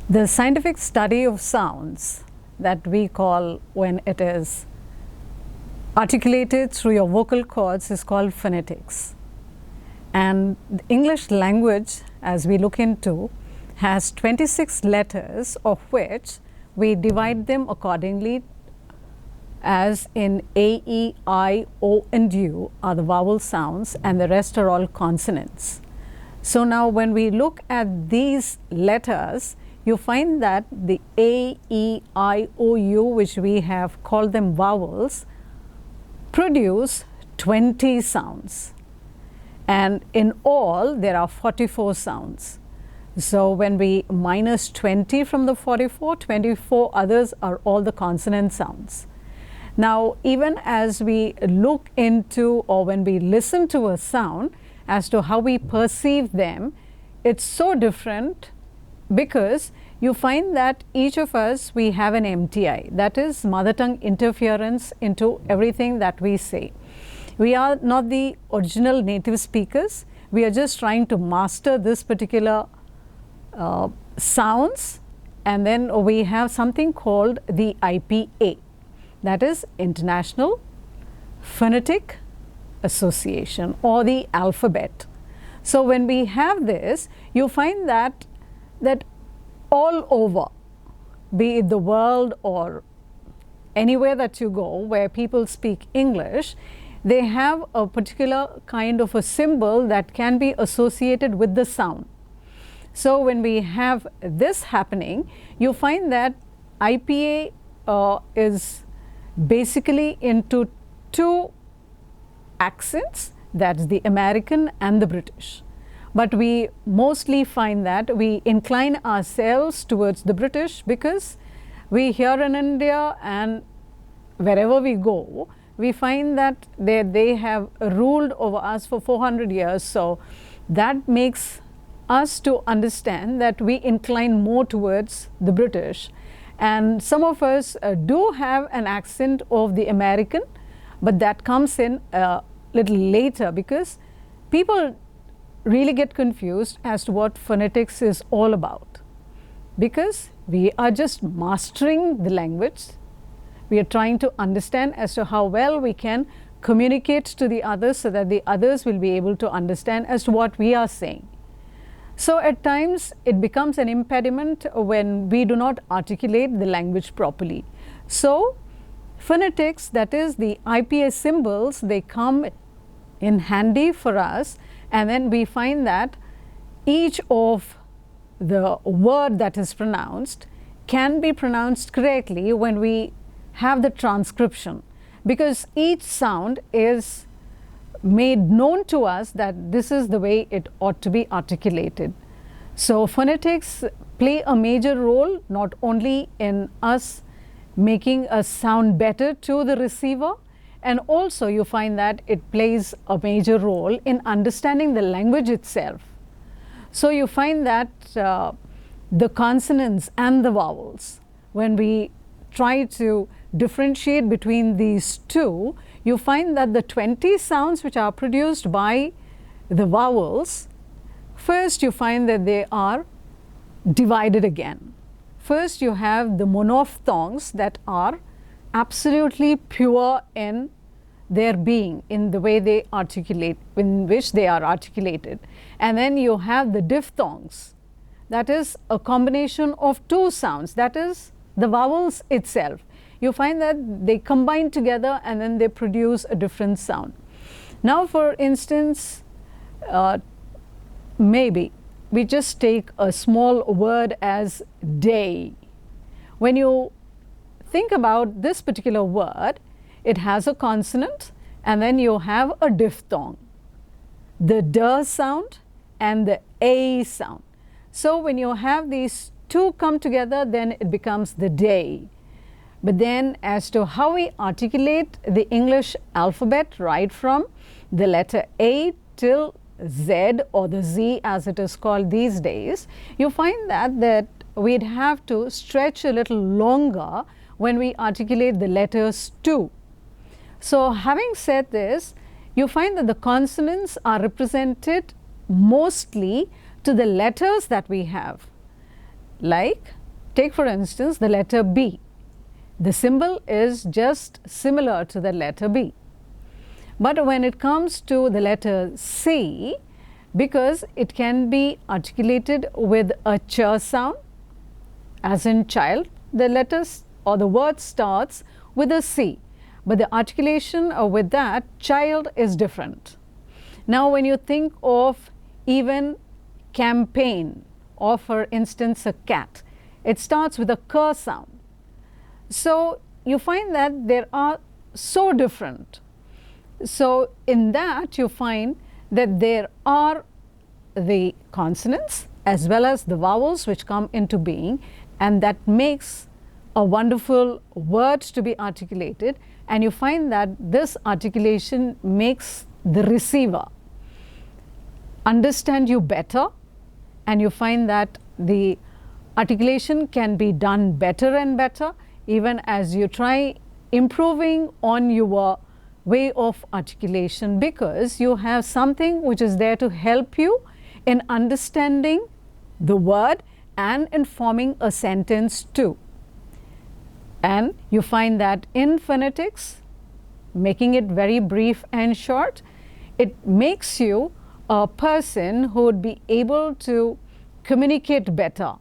The scientific study of sounds that we call when it is articulated through your vocal cords is called phonetics. And the English language, as we look into, has 26 letters, of which we divide them accordingly as in A, E, I, O and U are the vowel sounds and the rest are all consonants. So now when we look at these letters, you find that the A, E, I, O, U, which we have called them vowels, produce 20 sounds. And in all, there are 44 sounds. So when we minus 20 from the 44, 24 others are all the consonant sounds. Now, even as we look into or when we listen to a sound as to how we perceive them, it's so different because you find that each of us, we have an MTI, that is mother tongue interference into everything that we say. We are not the original native speakers. We are just trying to master this particular sounds, and then we have something called the IPA, that is International Phonetic Association, or the alphabet. So when we have this, you find that all over, be it the world or anywhere that you go where people speak English, they have a particular kind of a symbol that can be associated with the sound. So when we have this happening, you find that IPA is basically into two accents, that's the American and the British. But we mostly find that we incline ourselves towards the British because we here in India and wherever we go, we find that they have ruled over us for 400 years. So that makes us to understand that we incline more towards the British. And some of us do have an accent of the American, but that comes in a little later because people really get confused as to what phonetics is all about. Because we are just mastering the language. We are trying to understand as to how well we can communicate to the others so that the others will be able to understand as to what we are saying. So at times it becomes an impediment when we do not articulate the language properly. So phonetics, that is the IPA symbols, they come in handy for us, and then we find that each of the word that is pronounced can be pronounced correctly when we have the transcription, because each sound is made known to us that this is the way it ought to be articulated. So phonetics play a major role not only in us making a sound better to the receiver, and also you find that it plays a major role in understanding the language itself. So you find that the consonants and the vowels, when we try to differentiate between these two, you find that the 20 sounds which are produced by the vowels, first you find that they are divided again. First you have the monophthongs that are absolutely pure in their being, in the way they articulate, in which they are articulated. And then you have the diphthongs, that is a combination of two sounds, that is the vowels itself. You find that they combine together and then they produce a different sound. Now for instance, maybe we just take a small word as day. When you think about this particular word, it has a consonant and then you have a diphthong, the D sound and the A sound. So when you have these two come together, then it becomes the day. But then as to how we articulate the English alphabet, right from the letter A till Z, or the Z as it is called these days, you find that we'd have to stretch a little longer when we articulate the letters too. So having said this, you find that the consonants are represented mostly to the letters that we have, like Take for instance the letter B. The symbol is just similar to the letter B. But when it comes to the letter C, because it can be articulated with a ch sound, as in child, the letters or the word starts with a C, but the articulation with that child is different. Now when you think of even campaign, or for instance a cat, it starts with a k sound. So you find that they are so different. So in that you find that there are the consonants as well as the vowels which come into being, and that makes a wonderful word to be articulated, and you find that this articulation makes the receiver understand you better, and you find that the articulation can be done better and better even as you try improving on your way of articulation, because you have something which is there to help you in understanding the word and in forming a sentence too. And you find that in phonetics, making it very brief and short, it makes you a person who would be able to communicate better.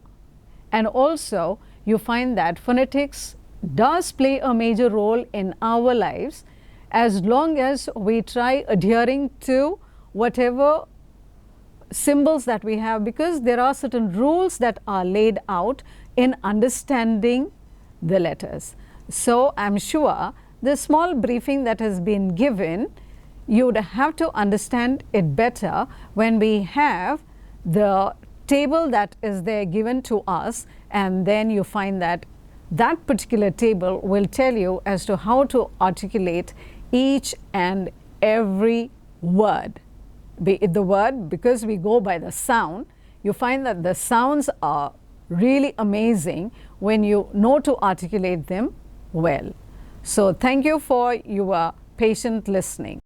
And also you find that phonetics does play a major role in our lives as long as we try adhering to whatever symbols that we have, because there are certain rules that are laid out in understanding the letters. So I'm sure the small briefing that has been given, you would have to understand it better when we have the table that is there given to us, and then you find that that particular table will tell you as to how to articulate each and every word. Be it the word, because we go by the sound, you find that the sounds are really amazing when you know to articulate them well. So thank you for your patient listening.